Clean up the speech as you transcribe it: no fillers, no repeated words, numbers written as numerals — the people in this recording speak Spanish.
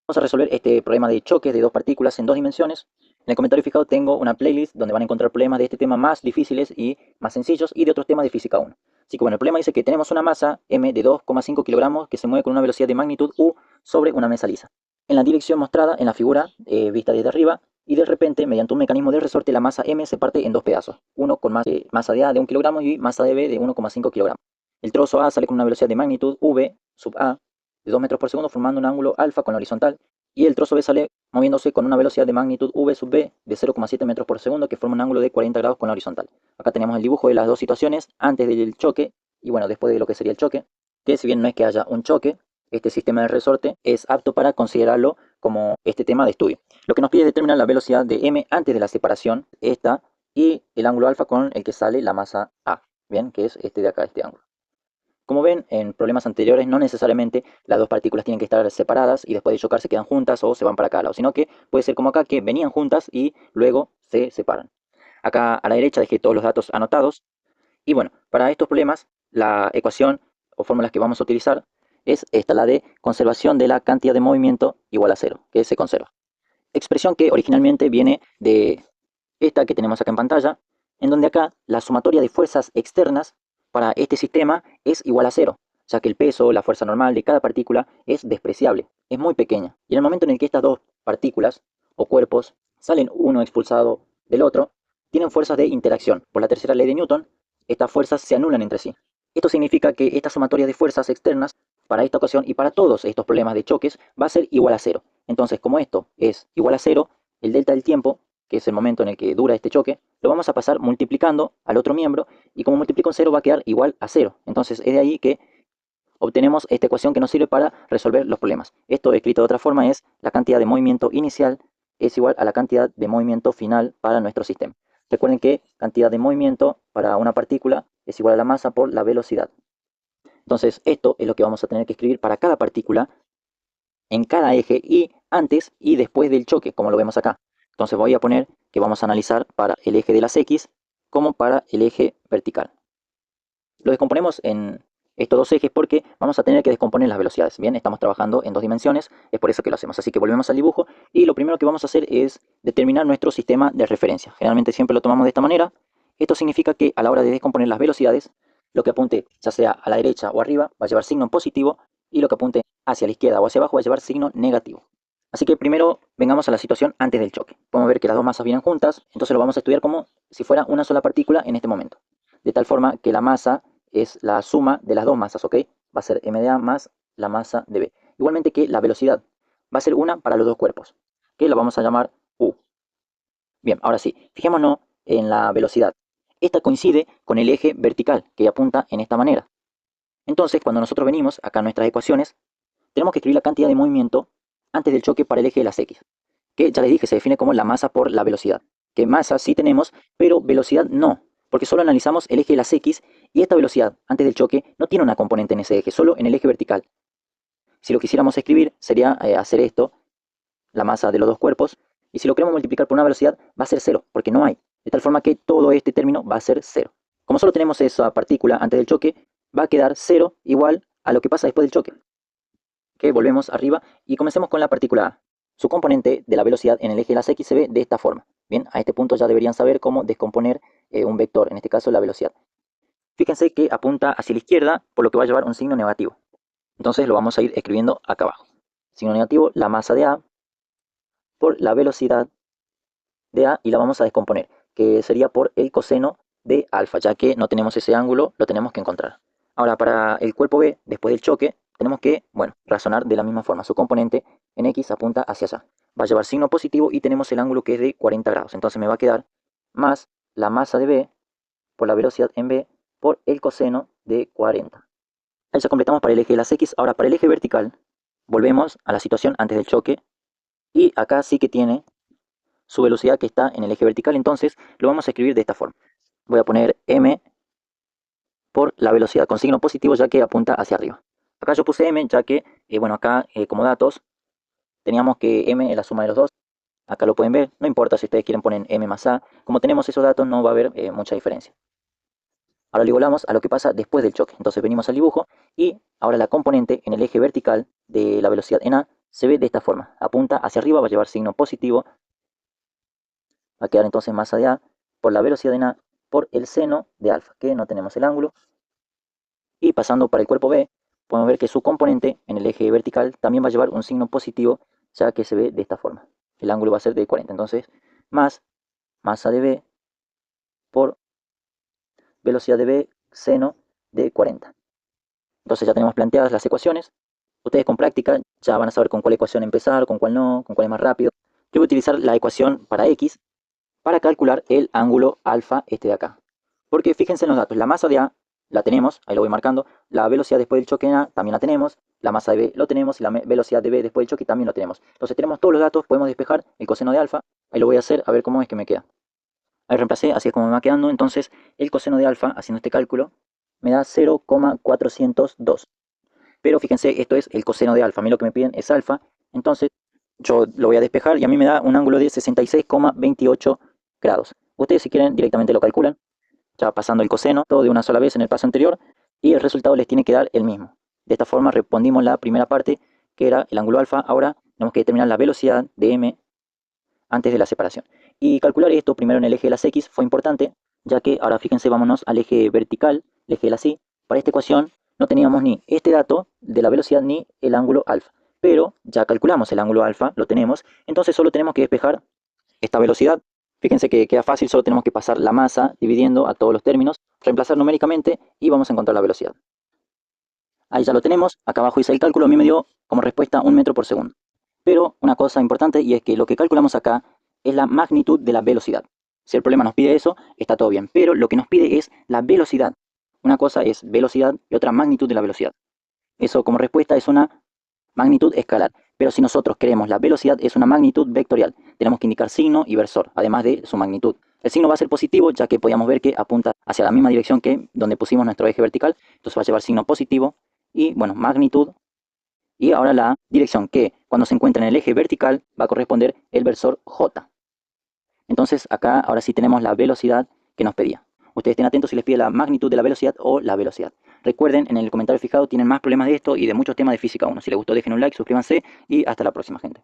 Vamos a resolver este problema de choques de dos partículas en dos dimensiones. En el comentario fijado tengo una playlist donde van a encontrar problemas de este tema más difíciles y más sencillos y de otros temas de física 1. Así que bueno, el problema dice que tenemos una masa m de 2,5 kilogramos que se mueve con una velocidad de magnitud u sobre una mesa lisa. En la dirección mostrada en la figura vista desde arriba, y de repente, mediante un mecanismo de resorte, la masa m se parte en dos pedazos. Uno con masa de a de 1 kilogramo y masa de b de 1,5 kilogramos. El trozo a sale con una velocidad de magnitud v sub a de 2 metros por segundo, formando un ángulo alfa con la horizontal, y el trozo B sale moviéndose con una velocidad de magnitud V sub B de 0,7 metros por segundo, que forma un ángulo de 40 grados con la horizontal. Acá tenemos el dibujo de las dos situaciones antes del choque y bueno, después de lo que sería el choque, que si bien no es que haya un choque, este sistema de resorte es apto para considerarlo como este tema de estudio. Lo que nos pide es determinar la velocidad de m antes de la separación, esta, y el ángulo alfa con el que sale la masa A, bien, que es este de acá, este ángulo. Como ven, en problemas anteriores no necesariamente las dos partículas tienen que estar separadas y después de chocar se quedan juntas o se van para cada lado, sino que puede ser como acá, que venían juntas y luego se separan. Acá a la derecha dejé todos los datos anotados. Y bueno, para estos problemas la ecuación o fórmulas que vamos a utilizar es esta, la de conservación de la cantidad de movimiento igual a cero, que se conserva. Expresión que originalmente viene de esta que tenemos acá en pantalla, en donde acá la sumatoria de fuerzas externas para este sistema es igual a cero, ya que el peso, la fuerza normal de cada partícula es despreciable, es muy pequeña. Y en el momento en el que estas dos partículas o cuerpos salen uno expulsado del otro, tienen fuerzas de interacción. Por la tercera ley de Newton, estas fuerzas se anulan entre sí. Esto significa que esta sumatoria de fuerzas externas para esta ocasión y para todos estos problemas de choques va a ser igual a cero. Entonces, como esto es igual a cero, el delta del tiempo, que es el momento en el que dura este choque, lo vamos a pasar multiplicando al otro miembro, y como multiplico en cero va a quedar igual a cero. Entonces es de ahí que obtenemos esta ecuación que nos sirve para resolver los problemas. Esto escrito de otra forma es la cantidad de movimiento inicial es igual a la cantidad de movimiento final para nuestro sistema. Recuerden que cantidad de movimiento para una partícula es igual a la masa por la velocidad. Entonces esto es lo que vamos a tener que escribir para cada partícula en cada eje y antes y después del choque, como lo vemos acá. Entonces voy a poner que vamos a analizar para el eje de las X como para el eje vertical. Lo descomponemos en estos dos ejes porque vamos a tener que descomponer las velocidades. Bien, estamos trabajando en dos dimensiones, es por eso que lo hacemos. Así que volvemos al dibujo y lo primero que vamos a hacer es determinar nuestro sistema de referencia. Generalmente siempre lo tomamos de esta manera. Esto significa que a la hora de descomponer las velocidades, lo que apunte ya sea a la derecha o arriba va a llevar signo positivo, y lo que apunte hacia la izquierda o hacia abajo va a llevar signo negativo. Así que primero vengamos a la situación antes del choque. Podemos ver que las dos masas vienen juntas, entonces lo vamos a estudiar como si fuera una sola partícula en este momento. De tal forma que la masa es la suma de las dos masas, ¿ok? Va a ser m de a más la masa de b. Igualmente que la velocidad va a ser una para los dos cuerpos, que la vamos a llamar u. Bien, ahora sí, fijémonos en la velocidad. Esta coincide con el eje vertical, que apunta en esta manera. Entonces, cuando nosotros venimos acá a nuestras ecuaciones, tenemos que escribir la cantidad de movimiento antes del choque para el eje de las X, que ya les dije, se define como la masa por la velocidad. Que masa sí tenemos, pero velocidad no, porque solo analizamos el eje de las X, y esta velocidad antes del choque no tiene una componente en ese eje, solo en el eje vertical. Si lo quisiéramos escribir, sería hacer esto, la masa de los dos cuerpos, y si lo queremos multiplicar por una velocidad, va a ser cero, porque no hay. De tal forma que todo este término va a ser cero. Como solo tenemos esa partícula antes del choque, va a quedar cero igual a lo que pasa después del choque. Que volvemos arriba y comencemos con la partícula A. Su componente de la velocidad en el eje de las X se ve de esta forma. Bien, a este punto ya deberían saber cómo descomponer un vector, en este caso la velocidad. Fíjense que apunta hacia la izquierda, por lo que va a llevar un signo negativo. Entonces lo vamos a ir escribiendo acá abajo. Signo negativo, la masa de A por la velocidad de A, y la vamos a descomponer, que sería por el coseno de alfa, ya que no tenemos ese ángulo, lo tenemos que encontrar. Ahora, para el cuerpo B, después del choque, tenemos que, bueno, razonar de la misma forma. Su componente en X apunta hacia allá. Va a llevar signo positivo y tenemos el ángulo que es de 40 grados. Entonces me va a quedar más la masa de B por la velocidad en B por el coseno de 40. Ahí ya completamos para el eje de las X. Ahora, para el eje vertical, volvemos a la situación antes del choque. Y acá sí que tiene su velocidad que está en el eje vertical. Entonces lo vamos a escribir de esta forma. Voy a poner m por la velocidad con signo positivo, ya que apunta hacia arriba. Acá yo puse m, ya que, bueno, acá como datos teníamos que m es la suma de los dos. Acá lo pueden ver, no importa si ustedes quieren poner m más a. Como tenemos esos datos no va a haber mucha diferencia. Ahora le igualamos a lo que pasa después del choque. Entonces venimos al dibujo y ahora la componente en el eje vertical de la velocidad en a se ve de esta forma. Apunta hacia arriba, va a llevar signo positivo. Va a quedar entonces masa de A por la velocidad en A por el seno de alfa, que no tenemos el ángulo. Y pasando para el cuerpo B, podemos ver que su componente en el eje vertical también va a llevar un signo positivo, ya que se ve de esta forma. El ángulo va a ser de 40. Entonces, más masa de B por velocidad de B seno de 40. Entonces ya tenemos planteadas las ecuaciones. Ustedes con práctica ya van a saber con cuál ecuación empezar, con cuál no, con cuál es más rápido. Yo voy a utilizar la ecuación para X para calcular el ángulo alfa este de acá. Porque fíjense en los datos, la masa de A la tenemos, ahí lo voy marcando, la velocidad después del choque en A también la tenemos, la masa de B lo tenemos y la velocidad de B después del choque también lo tenemos. Entonces tenemos todos los datos, podemos despejar el coseno de alfa, ahí lo voy a hacer a ver cómo es que me queda. Ahí reemplacé, así es como me va quedando, entonces el coseno de alfa, haciendo este cálculo, me da 0,402. Pero fíjense, esto es el coseno de alfa, a mí lo que me piden es alfa, entonces yo lo voy a despejar y a mí me da un ángulo de 66,28 grados. Ustedes si quieren directamente lo calculan, ya pasando el coseno, todo de una sola vez en el paso anterior, y el resultado les tiene que dar el mismo. De esta forma respondimos la primera parte, que era el ángulo alfa. Ahora tenemos que determinar la velocidad de m antes de la separación. Y calcular esto primero en el eje de las x fue importante, ya que ahora fíjense, vámonos al eje vertical, el eje de las y. Para esta ecuación no teníamos ni este dato de la velocidad ni el ángulo alfa. Pero ya calculamos el ángulo alfa, lo tenemos, entonces solo tenemos que despejar esta velocidad. Fíjense que queda fácil, solo tenemos que pasar la masa dividiendo a todos los términos, reemplazar numéricamente y vamos a encontrar la velocidad. Ahí ya lo tenemos, acá abajo hice el cálculo, a mí me dio como respuesta 1 metro por segundo. Pero una cosa importante, y es que lo que calculamos acá es la magnitud de la velocidad. Si el problema nos pide eso, está todo bien, pero lo que nos pide es la velocidad. Una cosa es velocidad y otra magnitud de la velocidad. Eso como respuesta es una magnitud escalar. Pero si nosotros queremos la velocidad, es una magnitud vectorial. Tenemos que indicar signo y versor, además de su magnitud. El signo va a ser positivo, ya que podíamos ver que apunta hacia la misma dirección que donde pusimos nuestro eje vertical. Entonces va a llevar signo positivo y, bueno, magnitud. Y ahora la dirección, que cuando se encuentra en el eje vertical va a corresponder el versor J. Entonces acá ahora sí tenemos la velocidad que nos pedía. Ustedes estén atentos si les pide la magnitud de la velocidad o la velocidad. Recuerden, en el comentario fijado tienen más problemas de esto y de muchos temas de física 1. Si les gustó, dejen un like, suscríbanse y hasta la próxima, gente.